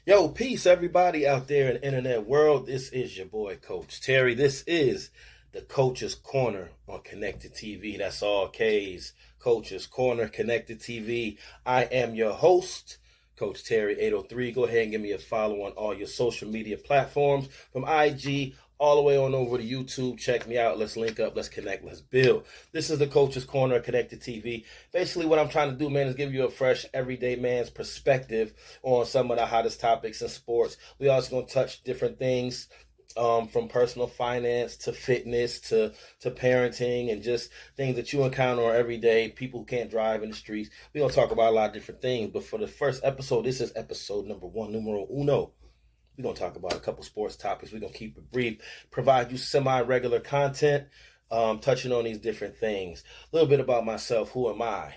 Yo, peace, everybody out there in the internet world. This is your boy, Coach Terry. This is the Coach's Corner on Konnected TV. That's all K's. Coach's Corner, Konnected TV. I am your host, Coach Terry 803. Go ahead and give me a follow on all your social media platforms from IG all the way on over to YouTube. Check me out. Let's link up. Let's connect. Let's build. This is the Coach's Corner, Konnected TV. Basically, what I'm trying to do, man, is give you a fresh, everyday man's perspective on some of the hottest topics in sports. We also going to touch different things, from personal finance to fitness to parenting and just things that you encounter every day. People who can't drive in the streets. We're going to talk about a lot of different things. But for the first episode, this is episode number 1, numero uno. We're going to talk about a couple sports topics. We're going to keep it brief, provide you semi-regular content, touching on these different things. A little bit about myself. Who am I?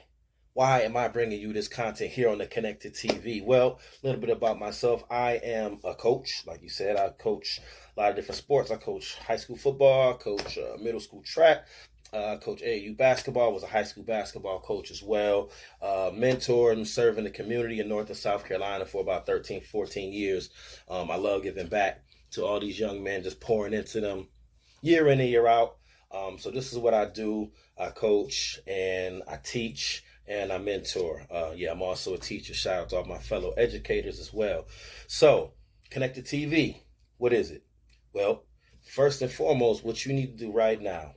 Why am I bringing you this content here on the Konnected TV? Well, a little bit about myself. I am a coach. Like you said, I coach a lot of different sports. I coach high school football, coach middle school track, coach AAU basketball, was a high school basketball coach as well. Mentor and serve in the community in North and South Carolina for about 13, 14 years. I love giving back to all these young men, just pouring into them year in and year out. So this is what I do. I coach and I teach and I mentor. I'm also a teacher. Shout out to all my fellow educators as well. So, Konnected TV, what is it? Well, first and foremost, what you need to do right now,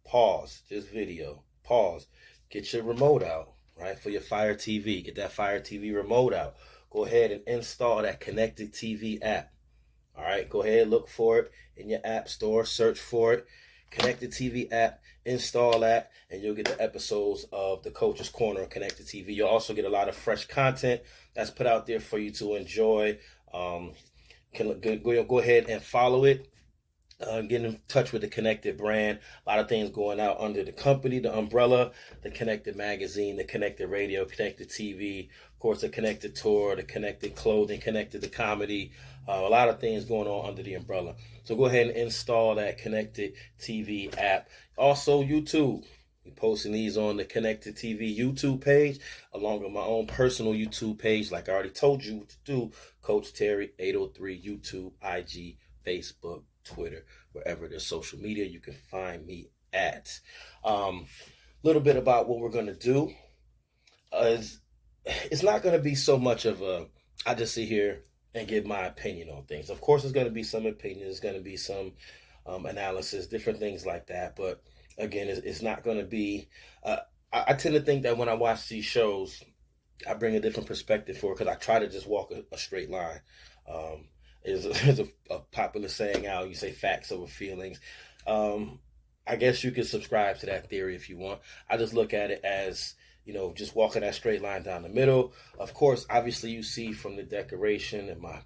pause this video, pause, get your remote out, right, for your Fire TV. Get that Fire TV remote out. Go ahead and install that Konnected TV app. All right, go ahead, look for it in your app store, search for it. Konnected TV app, install that, and you'll get the episodes of the Coach's Corner on Konnected TV. You'll also get a lot of fresh content that's put out there for you to enjoy. Go ahead and follow it. Get in touch with the Konnected brand. A lot of things going out under the company, the umbrella, the Konnected magazine, the Konnected radio, Konnected TV, of course, the Konnected tour, the Konnected clothing, Konnected the comedy. A lot of things going on under the umbrella. So go ahead and install that Konnected TV app. Also, YouTube. We're posting these on the Konnected TV YouTube page, along with my own personal YouTube page, like I already told you what to do. Coach Terry 803, YouTube, IG, Facebook, Twitter, wherever there's social media, you can find me at. Little bit about what we're going to do. It's not going to be so much of I just sit here and give my opinion on things. Of course, there's going to be some opinion. There's going to be some analysis, different things like that. But again, it's not going to be, I tend to think that when I watch these shows, I bring a different perspective for it because I try to just walk a straight line. There's a popular saying out, you say facts over feelings. I guess you could subscribe to that theory if you want. I just look at it as, just walking that straight line down the middle. Of course, obviously you see from the decoration and my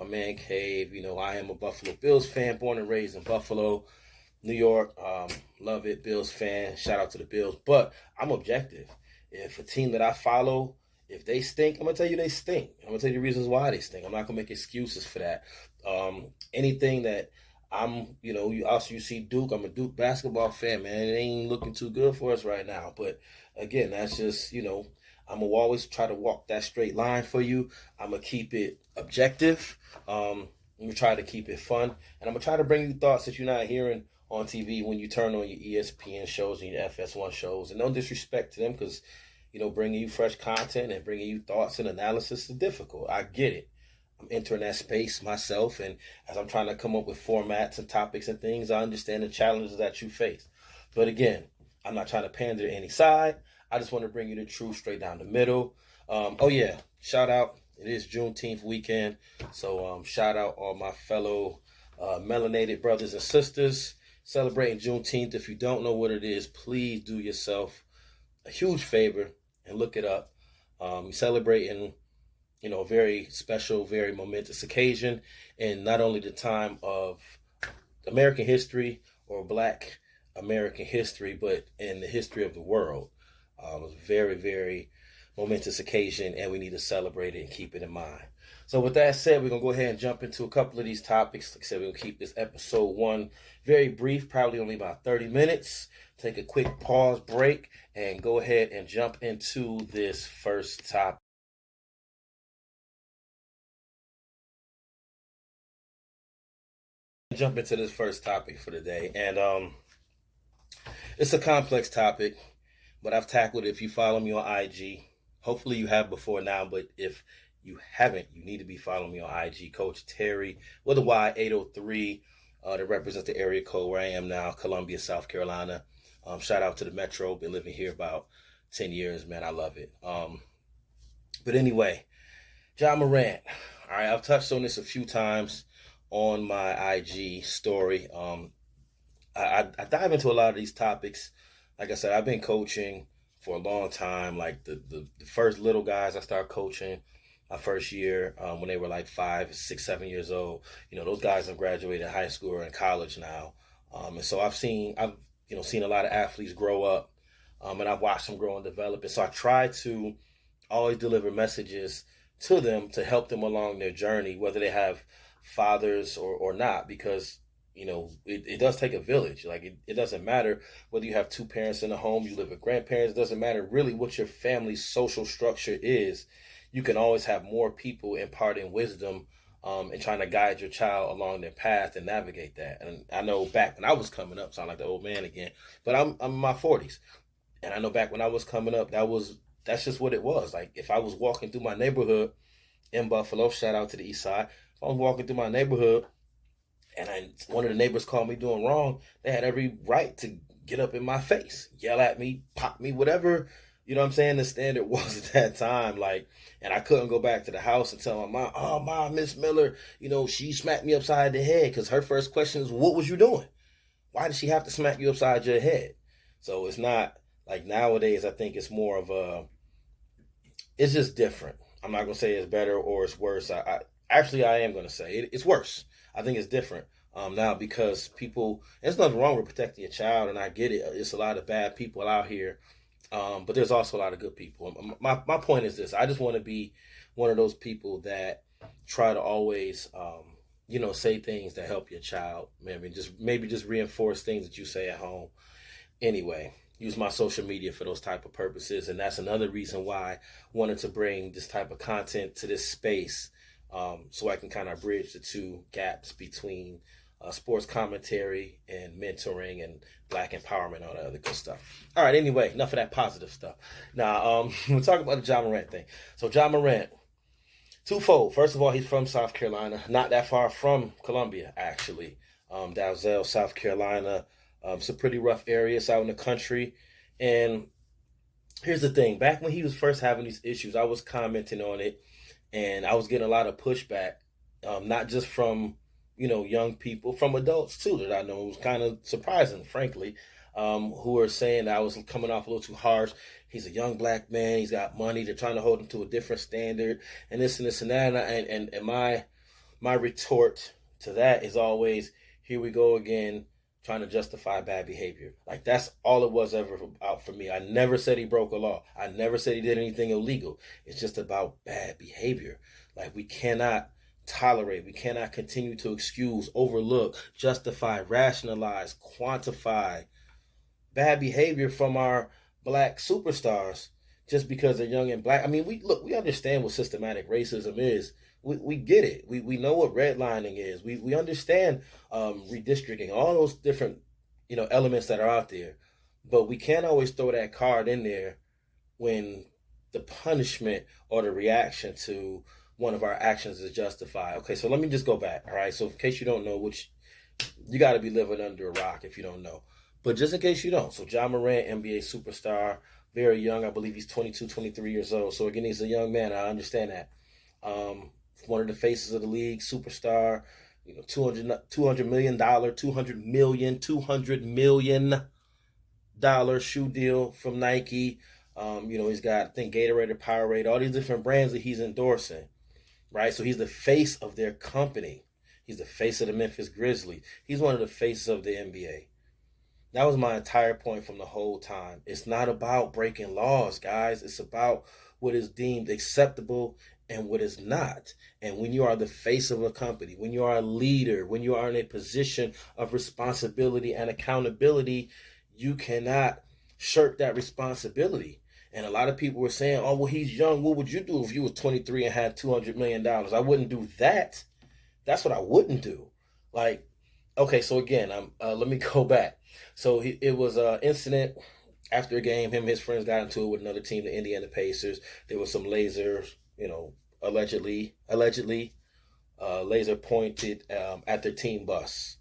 man cave, I am a Buffalo Bills fan, born and raised in Buffalo, New York. Love it, Bills fan. Shout out to the Bills. But I'm objective. If a team that I follow, if they stink, I'm going to tell you they stink. I'm going to tell you the reasons why they stink. I'm not going to make excuses for that. Anything that you see Duke. I'm a Duke basketball fan, man. It ain't looking too good for us right now. But again, that's just, I'm going to always try to walk that straight line for you. I'm going to keep it objective. I'm going to try to keep it fun. And I'm going to try to bring you thoughts that you're not hearing on TV when you turn on your ESPN shows and your FS1 shows. And no disrespect to them because, bringing you fresh content and bringing you thoughts and analysis is difficult. I get it. I'm entering that space myself, and as I'm trying to come up with formats and topics and things, I understand the challenges that you face. But again, I'm not trying to pander to any side. I just want to bring you the truth straight down the middle. Shout out. It is Juneteenth weekend, so shout out all my fellow melanated brothers and sisters celebrating Juneteenth. If you don't know what it is, please do yourself a huge favor and look it up. We're celebrating a very special, very momentous occasion in not only the time of American history or Black American history, but in the history of the world. It's a very, very momentous occasion, and we need to celebrate it and keep it in mind. So with that said, we're going to go ahead and jump into a couple of these topics. Like I said, we're going to keep this episode 1 very brief, probably only about 30 minutes. Take a quick pause break and go ahead and jump into this first topic. Jump into this first topic for the day, and it's a complex topic, but I've tackled it. If you follow me on IG, hopefully you have before now, but if you haven't, you need to be following me on IG, Coach Terry with a Y 803, that represents the area code where I am now, Columbia, South Carolina. Shout out to the Metro. Been living here about 10 years, man. I love it. But anyway, Ja Morant. All right, I've touched on this a few times on my IG story. I dive into a lot of these topics. Like I said, I've been coaching for a long time. Like the first little guys I started coaching my first year, when they were like 5, 6, 7 years old. Those guys have graduated high school or in college now. And so I've seen a lot of athletes grow up, and I've watched them grow and develop. And so I try to always deliver messages to them to help them along their journey, whether they have fathers or not, because it does take a village. Like it doesn't matter whether you have two parents in the home, you live with grandparents. It doesn't matter really what your family's social structure is. You can always have more people imparting wisdom, and trying to guide your child along their path and navigate that. And I know back when I was coming up, sound like the old man again, but I'm in my 40s, and I know back when I was coming up, that's just what it was. Like if I was walking through my neighborhood in Buffalo, shout out to the East Side. If I was walking through my neighborhood and one of the neighbors called me doing wrong, they had every right to get up in my face, yell at me, pop me, whatever, the standard was at that time. Like, and I couldn't go back to the house and tell my mom, oh, Mom, Miss Miller, she smacked me upside the head, because her first question is, what was you doing? Why did she have to smack you upside your head? So it's not like nowadays. I think it's more of it's just different. I'm not going to say it's better or it's worse. I am going to say it's worse. I think it's different now, because people, there's nothing wrong with protecting your child, and I get it. It's a lot of bad people out here, but there's also a lot of good people. My point is this: I just want to be one of those people that try to always, say things that help your child. Maybe just reinforce things that you say at home. Anyway, use my social media for those type of purposes, and that's another reason why I wanted to bring this type of content to this space, so I can kind of bridge the two gaps between sports commentary and mentoring and black empowerment, all that other good stuff. All right, anyway, enough of that positive stuff. Now, we'll talk about the Ja Morant thing. So Ja Morant, twofold. First of all, he's from South Carolina, not that far from Columbia, actually. Dalzell, South Carolina. It's a pretty rough area. It's out in the country. And here's the thing. Back when he was first having these issues, I was commenting on it, and I was getting a lot of pushback, not just from young people, from adults too, that I know. It was kind of surprising, frankly, who are saying that I was coming off a little too harsh. He's a young black man. He's got money. They're trying to hold him to a different standard, and this and this and that. And my retort to that is always, here we go again, trying to justify bad behavior. Like, that's all it was ever out for me. I never said he broke a law. I never said he did anything illegal. It's just about bad behavior. Like, we cannot tolerate, we cannot continue to excuse, overlook, justify, rationalize, quantify bad behavior from our black superstars just because they're young and black. I mean, we understand what systematic racism is. We get it. We know what redlining is. We understand redistricting, all those different elements that are out there. But we can't always throw that card in there when the punishment or the reaction to one of our actions is justified. Okay, so let me just go back. All right, so in case you don't know, which you got to be living under a rock if you don't know. But just in case you don't, so Ja Morant, NBA superstar, very young. I believe he's 22, 23 years old. So again, he's a young man. I understand that. One of the faces of the league, superstar, $200 million shoe deal from Nike. He's got, I think, Gatorade, Powerade, all these different brands that he's endorsing, right? So he's the face of their company. He's the face of the Memphis Grizzlies. He's one of the faces of the NBA. That was my entire point from the whole time. It's not about breaking laws, guys. It's about what is deemed acceptable and what is not. And when you are the face of a company, when you are a leader, when you are in a position of responsibility and accountability, you cannot shirk that responsibility. And a lot of people were saying, oh, well, he's young. What would you do if you were 23 and had $200 million? I wouldn't do that. That's what I wouldn't do. Like, Okay, so again, let me go back. So it was an incident after a game. Him and his friends got into it with another team, the Indiana Pacers. There was some lasers, allegedly, laser pointed at their team bus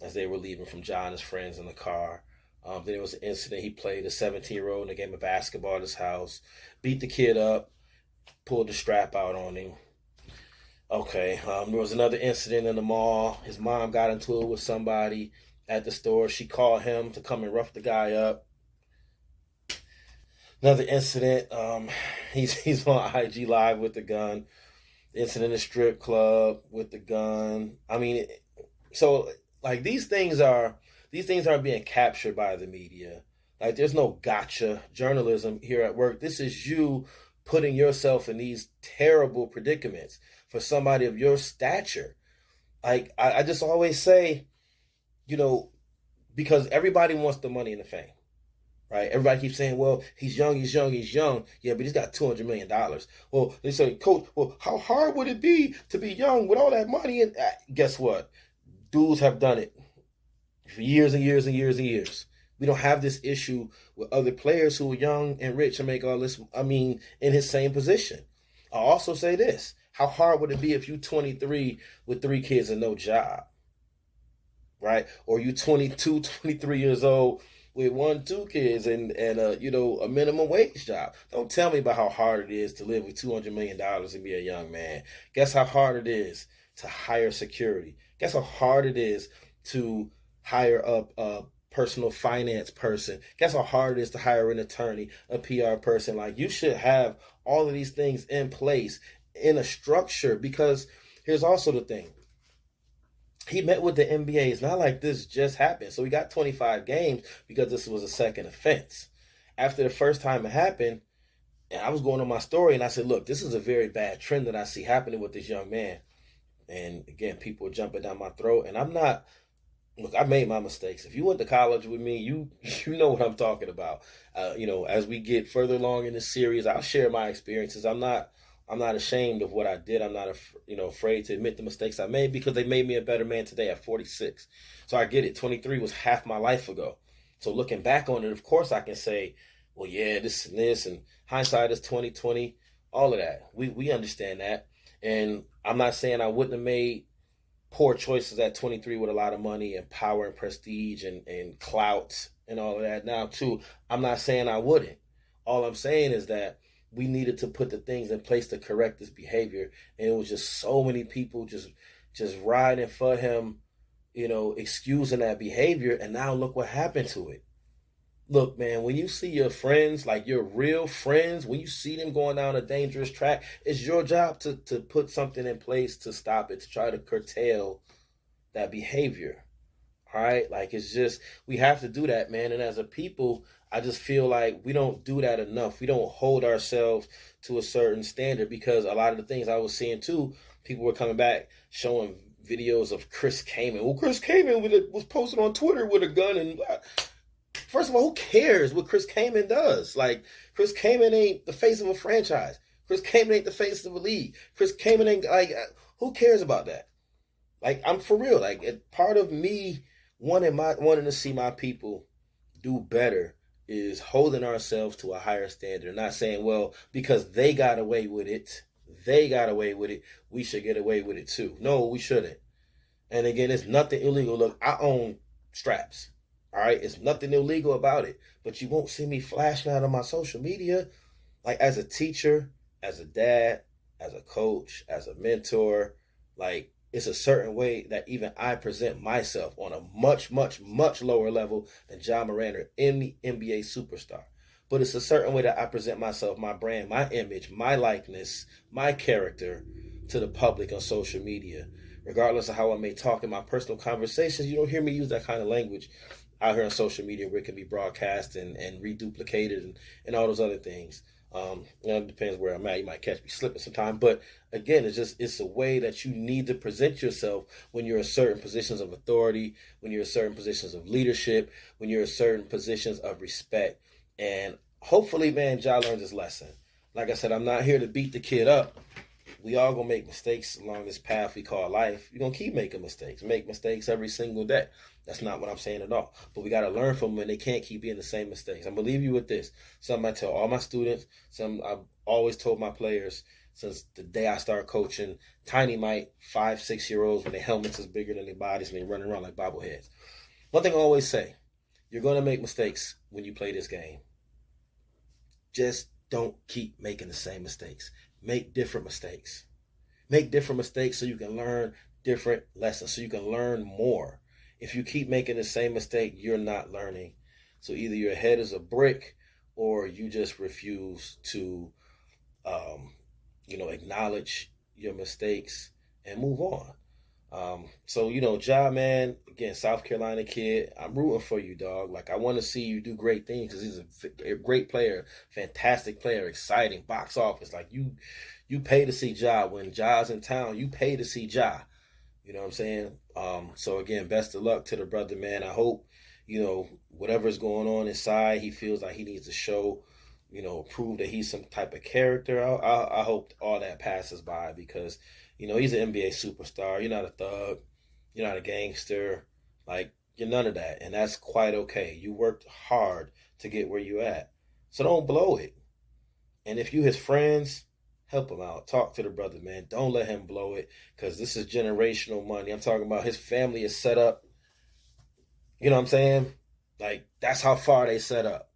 as they were leaving from John and his friends in the car. Then there was an incident. He played a 17-year-old in a game of basketball at his house, beat the kid up, pulled the strap out on him. Okay, there was another incident in the mall. His mom got into it with somebody at the store. She called him to come and rough the guy up. Another incident, he's on IG Live with the gun. Incident in a strip club with the gun. I mean, so like these things are being captured by the media. Like there's no gotcha journalism here at work. This is you putting yourself in these terrible predicaments for somebody of your stature. Like I just always say, because everybody wants the money and the fame, right? Everybody keeps saying, well, he's young. Yeah, but he's got $200 million. Well, they say, Coach, well, how hard would it be to be young with all that money? And guess what? Dudes have done it for years and years and years and years. We don't have this issue with other players who are young and rich and make all this, in his same position. I'll also say this. How hard would it be if you 23 with 3 kids and no job, right? Or you 22, 23 years old with 1, 2 kids and a minimum wage job. Don't tell me about how hard it is to live with $200 million and be a young man. Guess how hard it is to hire security. Guess how hard it is to hire a personal finance person. Guess how hard it is to hire an attorney, a PR person. Like you should have all of these things in place in a structure, because here's also the thing. He met with the NBA. It's not like this just happened. So he got 25 games because this was a second offense. After the first time it happened, and I was going on my story and I said, look, this is a very bad trend that I see happening with this young man. And again, people are jumping down my throat, and look, I made my mistakes. If you went to college with me, you know what I'm talking about. As we get further along in this series, I'll share my experiences. I'm not ashamed of what I did. I'm not afraid to admit the mistakes I made, because they made me a better man today at 46. So I get it. 23 was half my life ago. So looking back on it, of course I can say, well, yeah, this and this, and hindsight is 20/20, all of that. We understand that. And I'm not saying I wouldn't have made poor choices at 23 with a lot of money and power and prestige and clout and all of that now too. I'm not saying I wouldn't. All I'm saying is that we needed to put the things in place to correct this behavior. And it was just so many people just riding for him, excusing that behavior. And now look what happened to it. Look, man, when you see your friends, like your real friends, when you see them going down a dangerous track, it's your job to put something in place to stop it, to try to curtail that behavior. All right? Like, it's just, we have to do that, man. And as a people, I just feel like we don't do that enough. We don't hold ourselves to a certain standard, because a lot of the things I was seeing too, people were coming back showing videos of Chris Kaman. Well, Chris Kaman was posted on Twitter with a gun and... First of all, who cares what Chris Kaman does? Like, Chris Kaman ain't the face of a franchise. Chris Kaman ain't the face of a league. Chris Kaman ain't, like, who cares about that? Like, I'm for real. Like, part of me wanting to see my people do better is holding ourselves to a higher standard. Not saying, well, because they got away with it, we should get away with it too. No, we shouldn't. And again, it's nothing illegal. Look, I own straps. All right, it's nothing illegal about it, but you won't see me flashing out on my social media. Like, as a teacher, as a dad, as a coach, as a mentor, like, it's a certain way that even I present myself on a much, much, much lower level than John Morant or any NBA superstar. But it's a certain way that I present myself, my brand, my image, my likeness, my character to the public on social media. Regardless of how I may talk in my personal conversations, you don't hear me use that kind of language out here on social media where it can be broadcast and reduplicated and all those other things. It depends where I'm at. You might catch me slipping sometime. But again, it's a way that you need to present yourself when you're in certain positions of authority, when you're in certain positions of leadership, when you're in certain positions of respect. And hopefully, man, Ja learns his lesson. Like I said, I'm not here to beat the kid up. we all gonna make mistakes along this path we call life. You're gonna keep making mistakes. Make mistakes every single day. That's not what I'm saying at all. But we gotta learn from them, and they can't keep being the same mistakes. I'm gonna leave you with this. Something I tell all my students, something I've always told my players since the day I started coaching. Tiny Mike, 5, 6-year-olds, when their helmets is bigger than their bodies and they running around like bobbleheads. One thing I always say, you're gonna make mistakes when you play this game. Just don't keep making the same mistakes. Make different mistakes. Make different mistakes so you can learn different lessons, so you can learn more. If you keep making the same mistake, you're not learning. So either your head is a brick or you just refuse to, acknowledge your mistakes and move on. Ja, man, again, South Carolina kid, I'm rooting for you, dog. Like, I want to see you do great things because he's a great player, fantastic player, exciting, box office. Like, you pay to see Ja. When Ja's in town, you pay to see Ja. You know what I'm saying? So, again, best of luck to the brother, man. I hope, whatever's going on inside, he feels like he needs to show, prove that he's some type of character. I hope all that passes by because, he's an NBA superstar. You're not a thug. You're not a gangster. Like, you're none of that. And that's quite okay. You worked hard to get where you at. So don't blow it. And if you his friends, help him out. Talk to the brother, man. Don't let him blow it because this is generational money. I'm talking about his family is set up. You know what I'm saying? Like, that's how far they set up.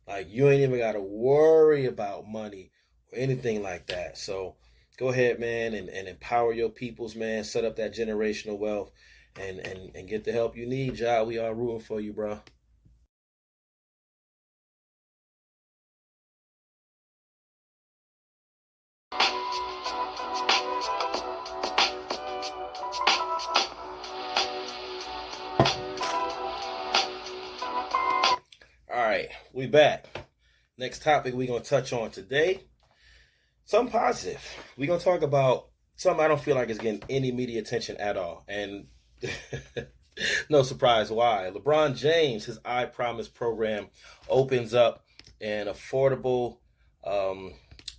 Like, you ain't even got to worry about money or anything like that. So go ahead, man, and empower your peoples, man. Set up that generational wealth and get the help you need, Ja. We are rooting for you, bro. All right, we back. Next topic we're going to touch on today, something positive. We're going to talk about something I don't feel like is getting any media attention at all. And no surprise why. LeBron James, his IPromise program opens up an affordable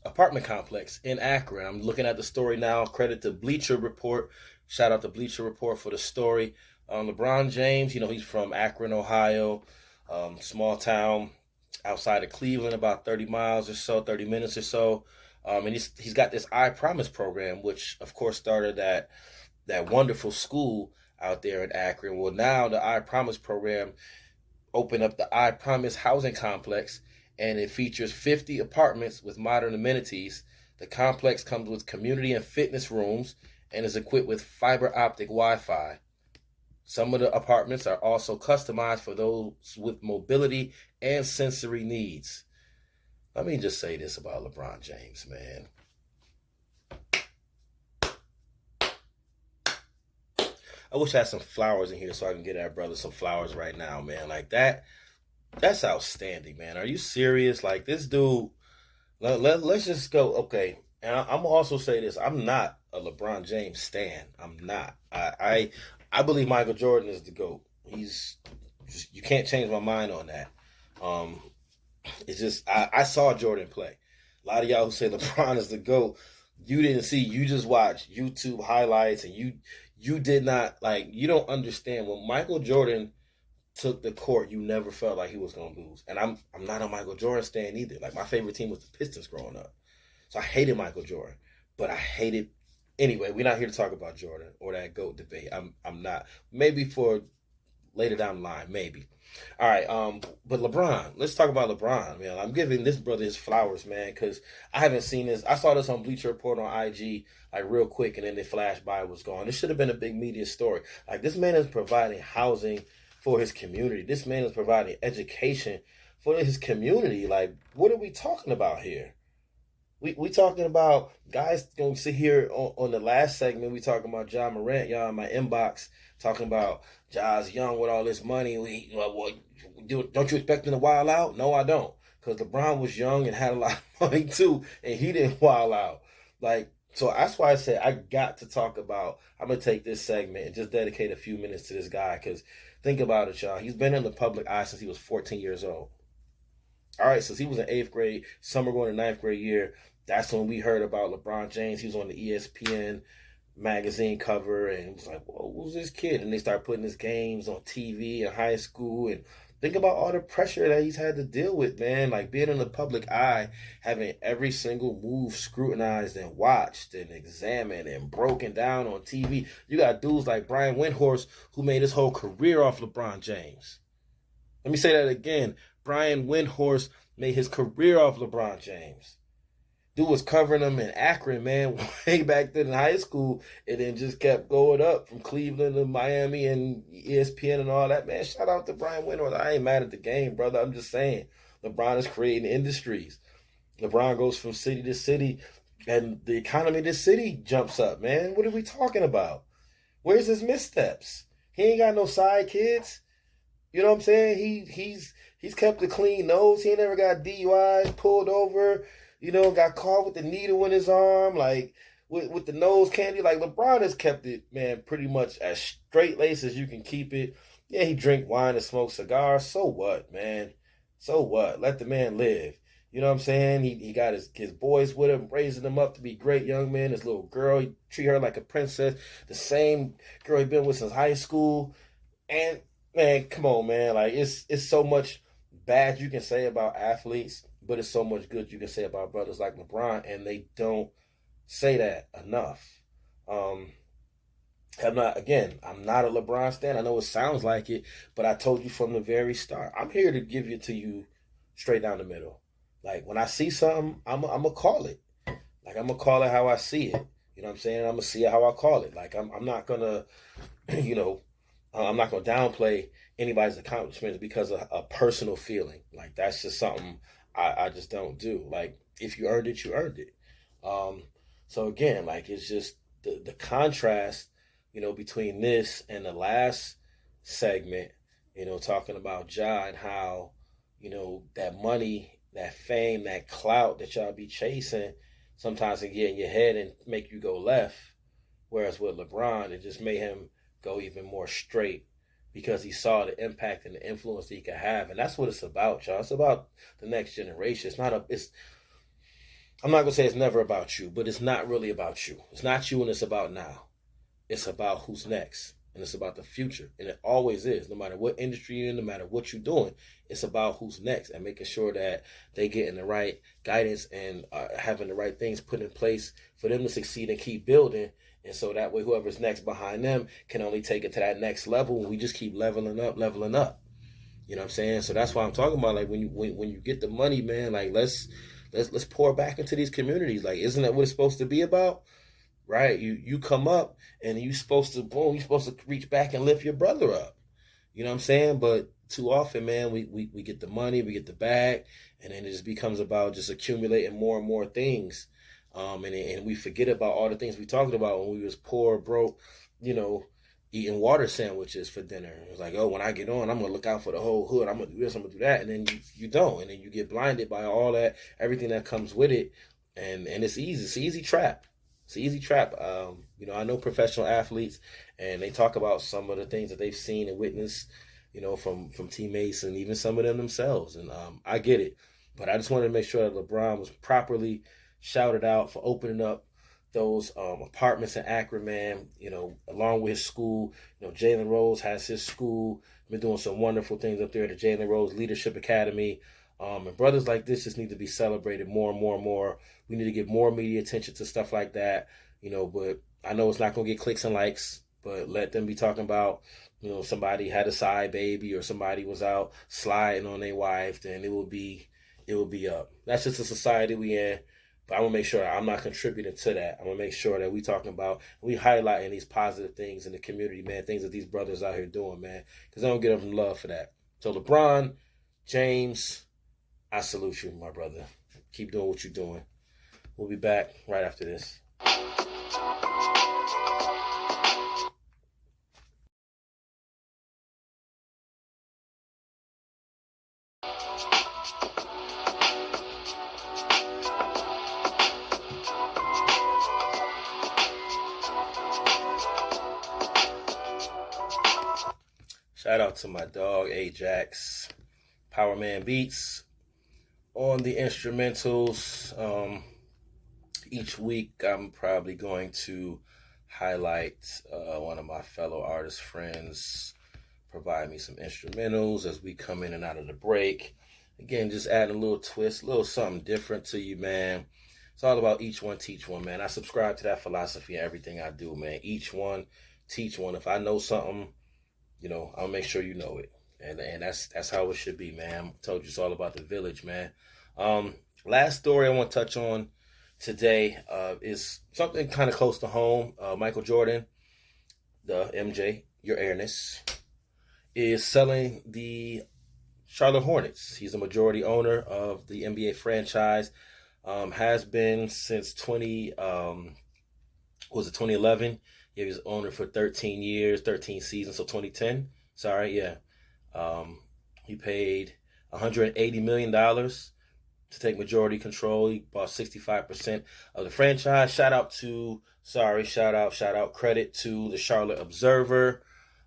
apartment complex in Akron. I'm looking at the story now. Credit to Bleacher Report. Shout out to Bleacher Report for the story. LeBron James, he's from Akron, Ohio. Small town outside of Cleveland, about 30 miles or so, 30 minutes or so. And he's got this IPromise program, which of course started that wonderful school out there in Akron. Well, now the IPromise program opened up the IPromise housing complex, and it features 50 apartments with modern amenities. The complex comes with community and fitness rooms and is equipped with fiber optic Wi-Fi. Some of the apartments are also customized for those with mobility and sensory needs. Let me just say this about LeBron James, man. I wish I had some flowers in here so I can get our brother some flowers right now, man. Like that's outstanding, man. Are you serious? Like, this dude, let's just go. Okay, and I'm also say this. I'm not a LeBron James stan. I'm not. I believe Michael Jordan is the GOAT. You can't change my mind on that. It's just, I saw Jordan play. A lot of y'all who say LeBron is the GOAT, you didn't see, you just watched YouTube highlights and you did not, like, you don't understand. When Michael Jordan took the court, you never felt like he was going to lose. And I'm not a Michael Jordan stan either. Like, my favorite team was the Pistons growing up. So I hated Michael Jordan, but I hated. Anyway, we're not here to talk about Jordan or that GOAT debate. I'm not. Maybe for later down the line, maybe. All right, but LeBron, let's talk about LeBron, man. I'm giving this brother his flowers, man, because I haven't seen this. I saw this on Bleacher Report on IG, like, real quick, and then they flashed by, it was gone. This should have been a big media story. Like, this man is providing housing for his community. This man is providing education for his community. Like, what are we talking about here? We talking about, guys gonna sit here on the last segment, we talking about Ja Morant, y'all in my inbox, talking about Ja's young with all this money. Don't you expect him to wild out? No, I don't. Because LeBron was young and had a lot of money too, and he didn't wild out. Like, so that's why I said I got to talk about, I'm going to take this segment and just dedicate a few minutes to this guy, because think about it, y'all. He's been in the public eye since he was 14 years old. All right, since he was in 8th grade, summer going to 9th grade year, That's when we heard about LeBron James. He was on the ESPN magazine cover, and it was like, whoa, who's this kid? And they start putting his games on TV in high school, and think about all the pressure that he's had to deal with, man. Like being in the public eye, having every single move scrutinized and watched and examined and broken down on TV. You got dudes like Brian Windhorst who made his whole career off LeBron James. Let me say that again. Brian Windhorst made his career off LeBron James. Dude was covering them in Akron, man, way back then in high school, and then just kept going up from Cleveland to Miami and ESPN and all that. Man, shout out to Brian Windhorst. I ain't mad at the game, brother. I'm just saying, LeBron is creating industries. LeBron goes from city to city, and the economy of the city jumps up, man. What are we talking about? Where's his missteps? He ain't got no side kids. You know what I'm saying? He's kept a clean nose. He ain't never got DUIs, pulled over. You know, got caught with the needle in his arm, like with the nose candy. Like LeBron has kept it, man, pretty much as straight laced as you can keep it. Yeah, he drink wine and smoke cigars. So what, man? So what? Let the man live. You know what I'm saying? He got his boys with him, raising them up to be great young men. His little girl, he treat her like a princess. The same girl he been with since high school. And man, come on, man. Like it's so much bad you can say about athletes, but it's so much good you can say about brothers like LeBron, and they don't say that enough. I'm not a LeBron stan. I know it sounds like it, but I told you from the very start, I'm here to give it to you straight down the middle. Like when I see something, I'm gonna call it. Like I'm gonna call it how I see it. You know what I'm saying? I'm gonna see it how I call it. Like I'm not gonna, I'm not gonna downplay anybody's accomplishments because of a personal feeling. Like that's just something I just don't do. Like if you earned it, you earned it. So again, like it's just the contrast, between this and the last segment, talking about Ja and how, that money, that fame, that clout that y'all be chasing sometimes can get in your head and make you go left. Whereas with LeBron, it just made him go even more straight because he saw the impact and the influence he could have. And that's what it's about, y'all. It's about the next generation. I'm not going to say it's never about you, but it's not really about you. It's not you and it's about now. It's about who's next. And it's about the future. And it always is. No matter what industry you're in, no matter what you're doing, it's about who's next and making sure that they get in the right guidance and having the right things put in place for them to succeed and keep building. And so that way, whoever's next behind them can only take it to that next level. And we just keep leveling up. You know what I'm saying? So that's why I'm talking about, like, when you get the money, man, like, let's pour back into these communities. Like, isn't that what it's supposed to be about? Right? You come up and you're supposed to reach back and lift your brother up. You know what I'm saying? But too often, man, we get the money, we get the bag, and then it just becomes about just accumulating more and more things. And we forget about all the things we talked about when we was poor, broke, eating water sandwiches for dinner. It was like, oh, when I get on, I'm going to look out for the whole hood. I'm going to do this, I'm going to do that. And then you don't. And then you get blinded by all that, everything that comes with it. And it's easy. It's an easy trap. It's an easy trap. I know professional athletes, and they talk about some of the things that they've seen and witnessed, from teammates and even some of them themselves. And I get it. But I just wanted to make sure that LeBron was properly shouted out for opening up those apartments in Akron, man, along with his school. Jalen Rose has his school, been doing some wonderful things up there at the Jalen Rose Leadership Academy. And brothers like this just need to be celebrated more and more and more. We need to give more media attention to stuff like that, but I know it's not going to get clicks and likes, but let them be talking about, somebody had a side baby or somebody was out sliding on their wife, then it will be up. That's just the society we in. But I'm going to make sure that I'm not contributing to that. I'm going to make sure that we talking about, we highlighting these positive things in the community, man, things that these brothers out here doing, man, because I don't get them love for that. So LeBron, James, I salute you, my brother. Keep doing what you're doing. We'll be back right after this. Shout out to my dog, Ajaxxx Powerman Beats on the instrumentals. Each week, I'm probably going to highlight one of my fellow artist friends, provide me some instrumentals as we come in and out of the break. Again, just adding a little twist, a little something different to you, man. It's all about each one, teach one, man. I subscribe to that philosophy in everything I do, man. Each one, teach one. If I know something, I'll make sure you know it. And that's how it should be, man. I told you it's all about the village, man. Last story I want to touch on today is something kind of close to home. Michael Jordan, the MJ, your airness, is selling the Charlotte Hornets. He's a majority owner of the NBA franchise. Has been since 2011. He was owner for 13 years, 13 seasons, so 2010. Sorry, yeah. He paid $180 million to take majority control. He bought 65% of the franchise. Shout out, credit to the Charlotte Observer,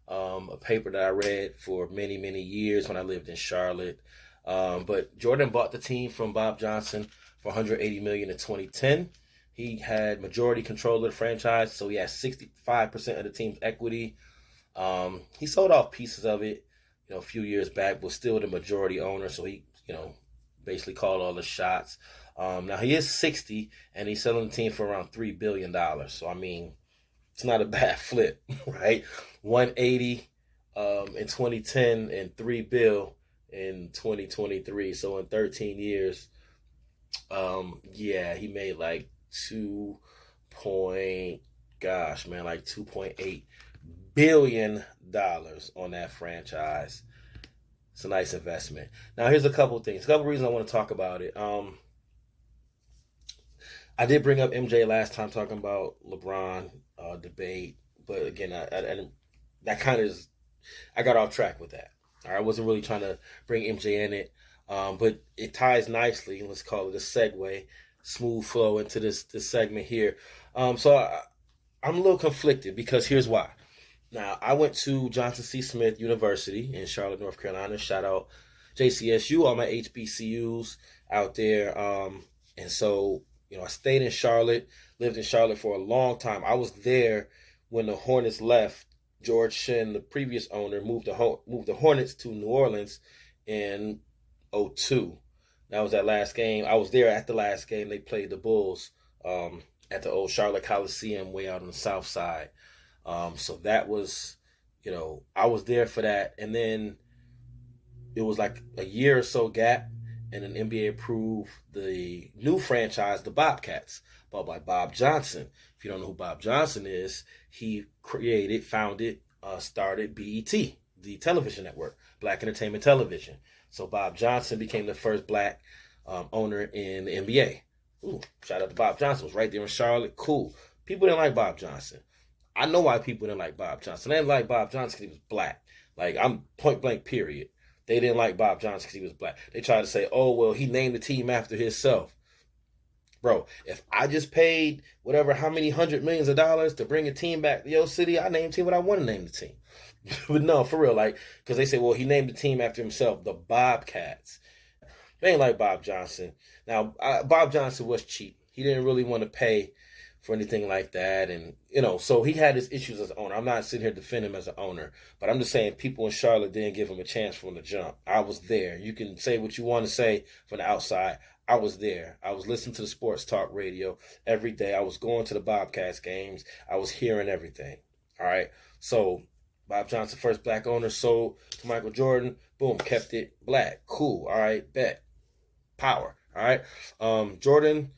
a paper that I read for many, many years when I lived in Charlotte. But Jordan bought the team from Bob Johnson for $180 million in 2010. He had majority control of the franchise, so he had 65% of the team's equity. He sold off pieces of it, a few years back, but still the majority owner, so he, basically called all the shots. Now he is 60, and he's selling the team for around $3 billion. So, I mean, it's not a bad flip, right? 180 in 2010 and $3 billion in 2023. So in 13 years, he made like $2.8 billion on that franchise. It's a nice investment. Now, here's a couple things. A couple reasons I want to talk about it. I did bring up MJ last time talking about LeBron debate, but again, I got off track with that. I wasn't really trying to bring MJ in it, but it ties nicely. Let's call it a segue, smooth flow into this segment here. So I'm a little conflicted because here's why. Now, I went to Johnson C. Smith University in Charlotte, North Carolina. Shout out JCSU, all my HBCUs out there. And so, I stayed in Charlotte, lived in Charlotte for a long time. I was there when the Hornets left. George Shin, the previous owner, moved the Hornets to New Orleans in 2002. That was that last game. I was there at the last game. They played the Bulls at the old Charlotte Coliseum way out on the south side. So that was, I was there for that. And then it was like a year or so gap, and an NBA approved the new franchise, the Bobcats, bought by Bob Johnson. If you don't know who Bob Johnson is, he founded, started BET, the television network, Black Entertainment Television. So Bob Johnson became the first black owner in the NBA. Ooh, shout out to Bob Johnson. Was right there in Charlotte. Cool. People didn't like Bob Johnson. I know why people didn't like Bob Johnson. They didn't like Bob Johnson because he was black. Like, I'm point blank, period. They didn't like Bob Johnson because he was black. They tried to say, oh, well, he named the team after himself. Bro, if I just paid how many hundred millions of dollars to bring a team back to your city, I name the team what I want to name the team. But no, for real, because they say, well, he named the team after himself, the Bobcats. They ain't like Bob Johnson. Now, Bob Johnson was cheap. He didn't really want to pay for anything like that. And, so he had his issues as an owner. I'm not sitting here defending him as an owner, but I'm just saying people in Charlotte didn't give him a chance from the jump. I was there. You can say what you want to say from the outside. I was there. I was listening to the sports talk radio every day. I was going to the Bobcats games. I was hearing everything. All right. So Bob Johnson, first black owner, sold to Michael Jordan. Boom, kept it black. Cool. All right. Bet. Power. All right. Jordan,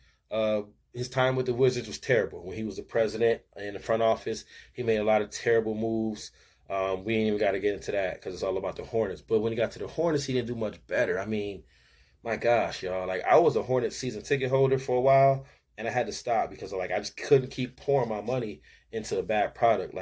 his time with the Wizards was terrible. When he was the president in the front office, he made a lot of terrible moves. We ain't even got to get into that because it's all about the Hornets. But when he got to the Hornets, he didn't do much better. I mean, my gosh, y'all. I was a Hornets season ticket holder for a while, and I had to stop because I just couldn't keep pouring my money into a bad product.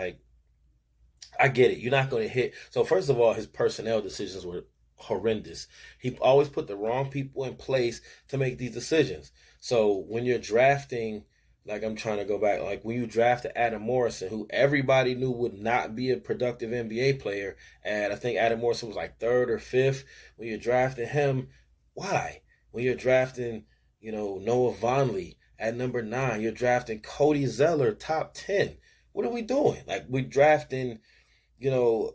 I get it. You're not going to hit. So first of all, his personnel decisions were horrendous. He always put the wrong people in place to make these decisions. So when you're drafting, I'm trying to go back, when you drafted Adam Morrison, who everybody knew would not be a productive NBA player, and I think Adam Morrison was third or fifth, when you're drafting him, why? When you're drafting, Noah Vonleh at number 9. You're drafting Cody Zeller, top 10. What are we doing? Like, we're drafting, you know,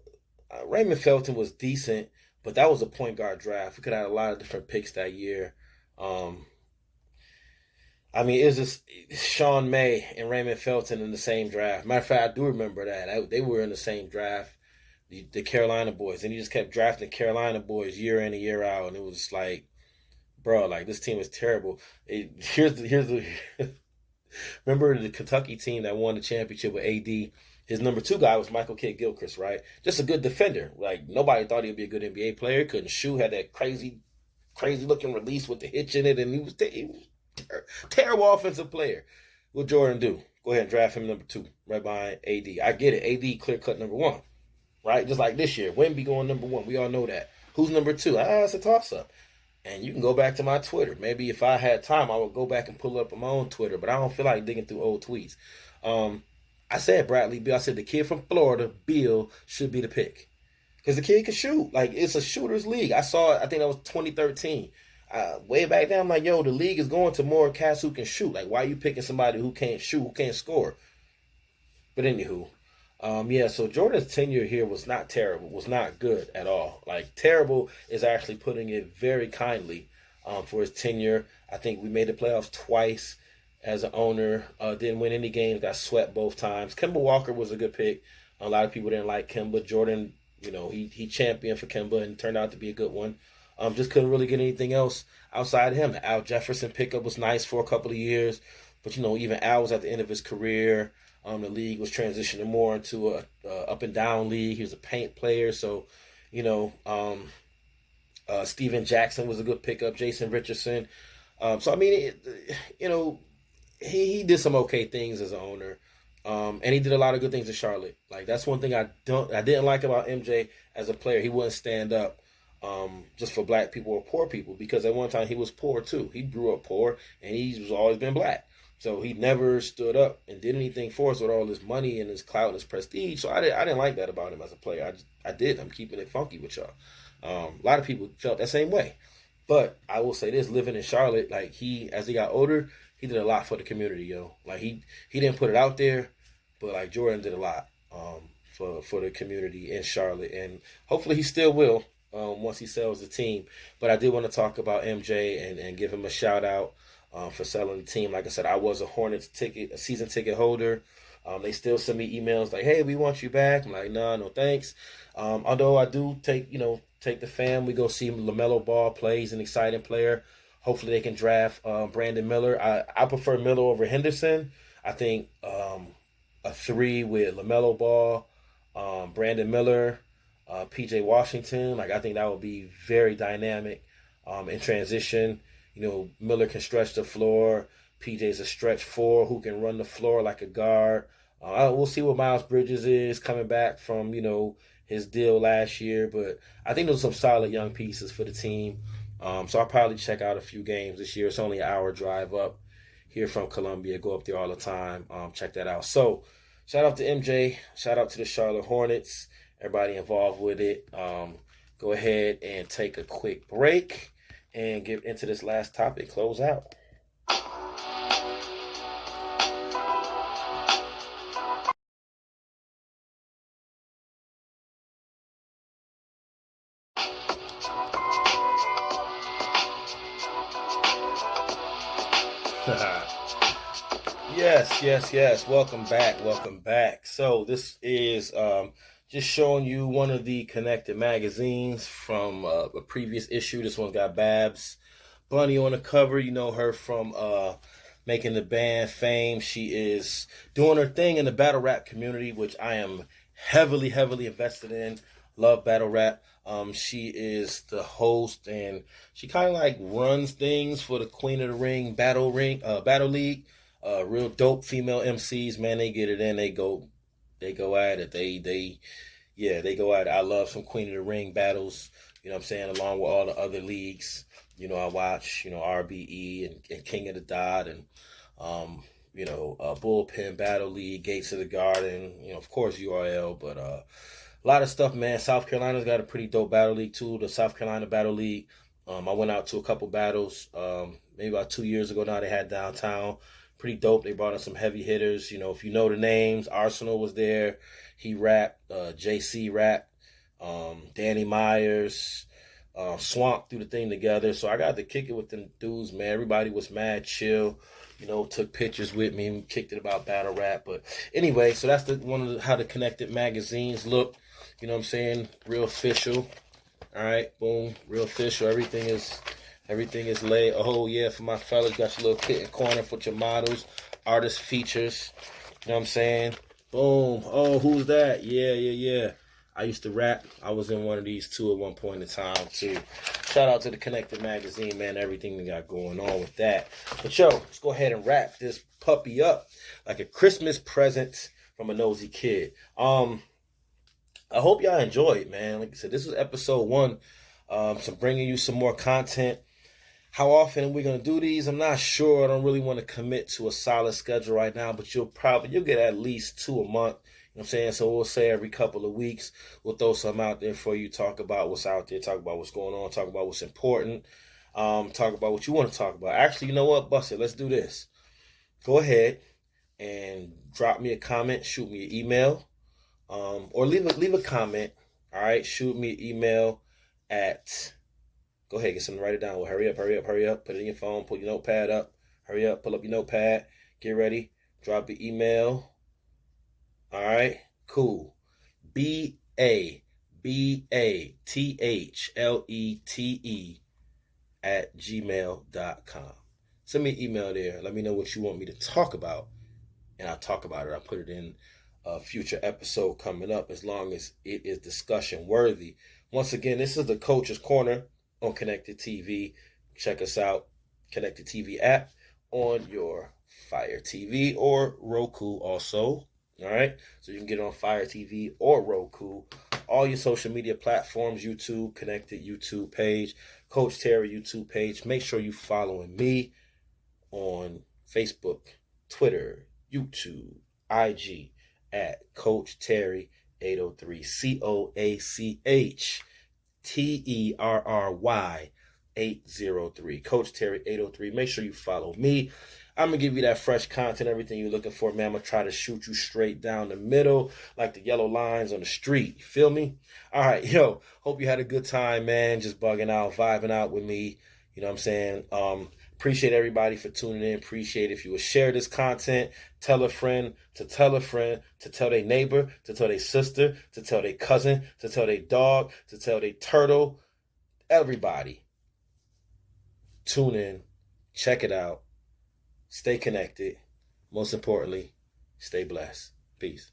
Raymond Felton was decent, but that was a point guard draft. We could have had a lot of different picks that year. I mean, it was just Sean May and Raymond Felton in the same draft. Matter of fact, I do remember that. They were in the same draft, the Carolina boys. And he just kept drafting Carolina boys year in and year out. And it was like, bro, like, this team is terrible. Here's the remember the Kentucky team that won the championship with AD? His number 2 guy was Michael Kidd-Gilchrist, right? Just a good defender. Like, nobody thought he'd be a good NBA player. Couldn't shoot, had that crazy looking release with the hitch in it, and he was terrible offensive player. What Jordan do? Go ahead and draft him number 2, right behind AD. I get it. AD clear cut number 1, right? Just like this year, Wemby going number 1. We all know that. Who's number 2? It's a toss up. And you can go back to my Twitter. Maybe if I had time, I would go back and pull up my own Twitter, but I don't feel like digging through old tweets. I said Bradley Beal. I said the kid from Florida, Beal, should be the pick. Because the kid can shoot. Like, it's a shooter's league. I saw it, I think that was 2013. Way back then, I'm like, yo, the league is going to more cats who can shoot. Like, why are you picking somebody who can't shoot, who can't score? But anywho, so Jordan's tenure here was not terrible, was not good at all. Like, terrible is actually putting it very kindly for his tenure. I think we made the playoffs twice as an owner. Didn't win any games, got swept both times. Kemba Walker was a good pick. A lot of people didn't like Kemba. Jordan, he championed for Kemba and turned out to be a good one. Just couldn't really get anything else outside of him. The Al Jefferson pickup was nice for a couple of years, but even Al was at the end of his career. The league was transitioning more into a up and down league. He was a paint player, so Steven Jackson was a good pickup. Jason Richardson. So I mean, he did some okay things as an owner, and he did a lot of good things in Charlotte. Like, that's one thing I didn't like about MJ as a player. He wouldn't stand up just for black people or poor people, because at one time he was poor too. He grew up poor, and he's always been black. So he never stood up and did anything for us with all his money and his clout and his prestige. So I didn't like that about him as a player. I'm keeping it funky with y'all. A lot of people felt that same way. But I will say this, living in Charlotte, like, as he got older, he did a lot for the community, yo. Like, he didn't put it out there, but, like, Jordan did a lot for the community in Charlotte. And hopefully he still will once he sells the team. But I did want to talk about MJ and give him a shout out for selling the team. Like I said, I was a Hornets season ticket holder. They still send me emails like, hey, we want you back. I'm like, nah, no thanks. Although I do take the fam. We go see LaMelo Ball play. He's an exciting player. Hopefully they can draft Brandon Miller. I prefer Miller over Henderson. I think a 3 with LaMelo Ball, Brandon Miller, PJ Washington. Like, I think that would be very dynamic in transition. Miller can stretch the floor. PJ's a stretch 4 who can run the floor like a guard. We'll see what Miles Bridges is coming back from, his deal last year. But I think there's some solid young pieces for the team. So I'll probably check out a few games this year. It's only an hour drive up here from Columbia. Go up there all the time. Check that out. So shout out to MJ. Shout out to the Charlotte Hornets. Everybody involved with it. Go ahead and take a quick break and get into this last topic. Close out. Yes. Welcome back. So this is just showing you one of the Konnected magazines from a previous issue. This one's got Babs Bunny on the cover. You know her from making the band Fame. She is doing her thing in the battle rap community, which I am heavily invested in. Love battle rap. She is the host, and she kind of like runs things for the Queen of the Ring Battle League. Real dope female MCs, man. They get it in. They go at it. They go at it. I love some Queen of the Ring battles. You know what I'm saying? Along with all the other leagues. I watch, RBE and King of the Dot and, Bullpen Battle League, Gates of the Garden, of course, URL, but a lot of stuff, man. South Carolina's got a pretty dope battle league, too. The South Carolina Battle League. I went out to a couple battles, maybe about 2 years ago now. They had downtown. Pretty dope. They brought in some heavy hitters. You know, if you know the names, Arsenal was there. He rapped. JC rapped. Danny Myers. Swamp threw the thing together. So I got to kick it with them dudes, man. Everybody was mad chill. You know, took pictures with me, kicked it about battle rap. But anyway, so that's how the Konnected magazines look. You know what I'm saying? Real official. All right, boom, real official. Everything is laid. Oh yeah, for my fellas, got your little kit and corner for your models, artist features. You know what I'm saying? Boom. Oh, who's that? Yeah. I used to rap. I was in one of these too at one point in time too. Shout out to the Konnected magazine, man. Everything we got going on with that. But yo, let's go ahead and wrap this puppy up like a Christmas present from a nosy kid. I hope y'all enjoyed, man. Like I said, this is episode 1. So bringing you some more content. How often are we going to do these? I'm not sure. I don't really want to commit to a solid schedule right now, but you'll get at least 2 a month. You know what I'm saying? So we'll say every couple of weeks, we'll throw something out there for you, talk about what's out there, talk about what's going on, talk about what's important, talk about what you want to talk about. Actually, you know what? Bust it. Let's do this. Go ahead and drop me a comment, shoot me an email, or leave a comment. All right, shoot me an email at, go ahead, get something to write it down. Well, hurry up. Put it in your phone, pull your notepad up. Hurry up, pull up your notepad, get ready, drop your email. All right, cool. BABATHLETE@gmail.com. Send me an email there. Let me know what you want me to talk about, and I'll talk about it. I'll put it in a future episode coming up, as long as it is discussion worthy. Once again, this is the Coach's Corner on Konnected TV. Check us out, Konnected TV app on your Fire TV or Roku also. All right, so you can get it on Fire TV or Roku. All your social media platforms, YouTube, Konnected YouTube page, Coach Terry YouTube page. Make sure you following me on Facebook, Twitter, YouTube, IG at Coach Terry 803. CoachTerry 803. Coach Terry 803. Make sure you follow me. I'm going to give you that fresh content, everything you're looking for, man. I'm going to try to shoot you straight down the middle, like the yellow lines on the street. You feel me? All right, yo, hope you had a good time, man. Just bugging out, vibing out with me. You know what I'm saying? Appreciate everybody for tuning in. Appreciate if you would share this content. Tell a friend, to tell a friend, to tell their neighbor, to tell their sister, to tell their cousin, to tell their dog, to tell their turtle. Everybody, tune in, check it out. Stay connected. Most importantly, stay blessed. Peace.